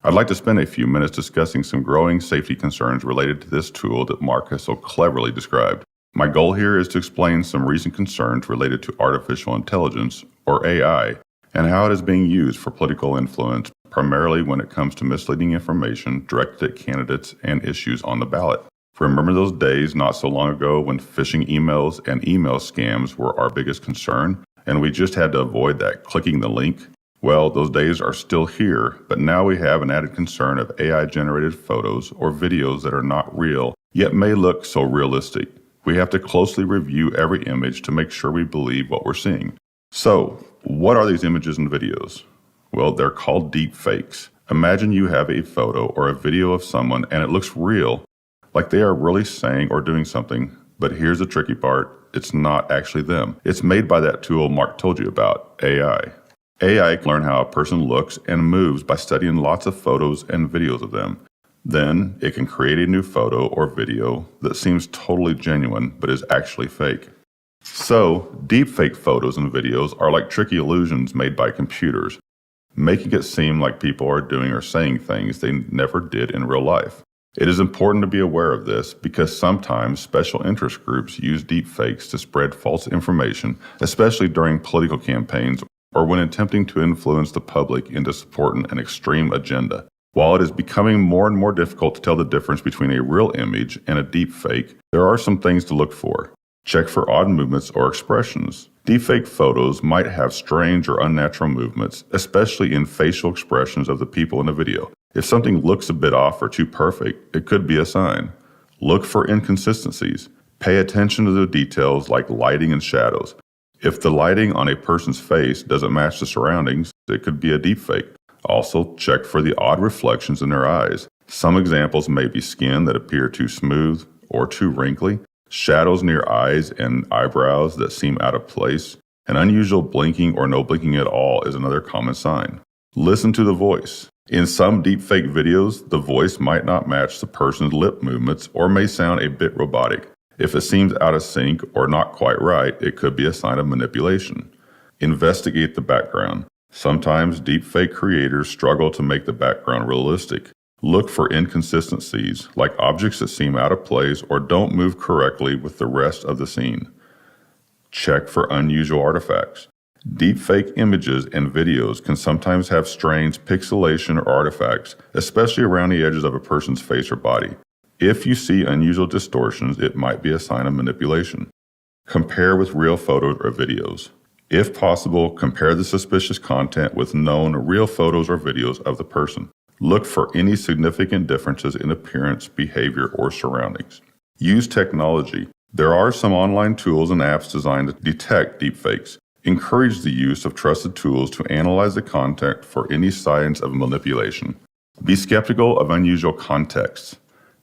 I'd like to spend a few minutes discussing some growing safety concerns related to this tool that Mark has so cleverly described. My goal here is to explain some recent concerns related to artificial intelligence, or AI, and how it is being used for political influence, primarily when it comes to misleading information directed at candidates and issues on the ballot. Remember those days not so long ago when phishing emails and email scams were our biggest concern, and we just had to avoid that clicking the link? Well, those days are still here, but now we have an added concern of AI-generated photos or videos that are not real, yet may look so realistic. We have to closely review every image to make sure we believe what we're seeing. So, what are these images and videos? Well, they're called deepfakes. Imagine you have a photo or a video of someone and it looks real, like they are really saying or doing something, but here's the tricky part. It's not actually them. It's made by that tool Mark told you about, AI. AI can learn how a person looks and moves by studying lots of photos and videos of them. Then, it can create a new photo or video that seems totally genuine but is actually fake. So, deepfake photos and videos are like tricky illusions made by computers, making it seem like people are doing or saying things they never did in real life. It is important to be aware of this because sometimes special interest groups use deepfakes to spread false information, especially during political campaigns or when attempting to influence the public into supporting an extreme agenda. While it is becoming more and more difficult to tell the difference between a real image and a deepfake, there are some things to look for. Check for odd movements or expressions. Deepfake photos might have strange or unnatural movements, especially in facial expressions of the people in the video. If something looks a bit off or too perfect, it could be a sign. Look for inconsistencies. Pay attention to the details like lighting and shadows. If the lighting on a person's face doesn't match the surroundings, it could be a deepfake. Also, check for the odd reflections in their eyes. Some examples may be skin that appear too smooth or too wrinkly, shadows near eyes and eyebrows that seem out of place. An unusual blinking or no blinking at all is another common sign. Listen to the voice. In some deepfake videos, the voice might not match the person's lip movements or may sound a bit robotic. If it seems out of sync or not quite right, it could be a sign of manipulation. Investigate the background. Sometimes deepfake creators struggle to make the background realistic. Look for inconsistencies, like objects that seem out of place or don't move correctly with the rest of the scene. Check for unusual artifacts. Deepfake images and videos can sometimes have strange pixelation or artifacts, especially around the edges of a person's face or body. If you see unusual distortions, it might be a sign of manipulation. Compare with real photos or videos. If possible, compare the suspicious content with known real photos or videos of the person. Look for any significant differences in appearance, behavior, or surroundings. Use technology. There are some online tools and apps designed to detect deepfakes. Encourage the use of trusted tools to analyze the content for any signs of manipulation. Be skeptical of unusual contexts.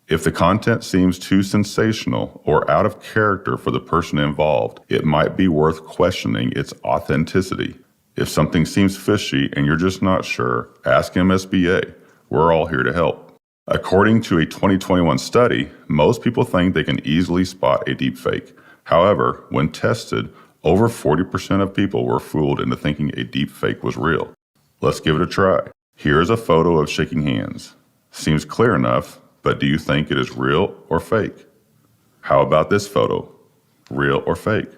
If the content seems too sensational or out of character for the person involved, it might be worth questioning its authenticity. If something seems fishy and you're just not sure, ask MSBA. We're all here to help. According to a 2021 study, most people think they can easily spot a deepfake. However, when tested, over 40% of people were fooled into thinking a deepfake was real. Let's give it a try. Here is a photo of shaking hands. Seems clear enough. But do you think it is real or fake? How about this photo? Real or fake?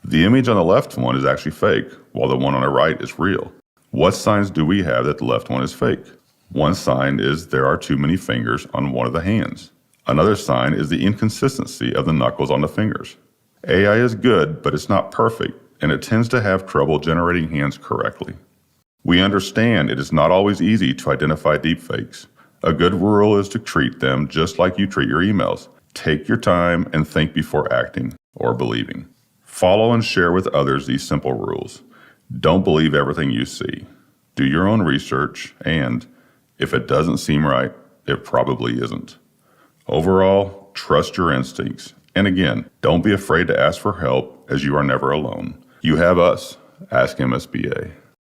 The image on the left one is actually fake, while the one on the right is real. What signs do we have that the left one is fake? One sign is there are too many fingers on one of the hands. Another sign is the inconsistency of the knuckles on the fingers. AI is good, but it's not perfect, and it tends to have trouble generating hands correctly. We understand it is not always easy to identify deepfakes. A good rule is to treat them just like you treat your emails. Take your time and think before acting or believing. Follow and share with others these simple rules. Don't believe everything you see. Do your own research, and if it doesn't seem right, it probably isn't. Overall, trust your instincts. And again, don't be afraid to ask for help, as you are never alone. You have us. Ask MSBA.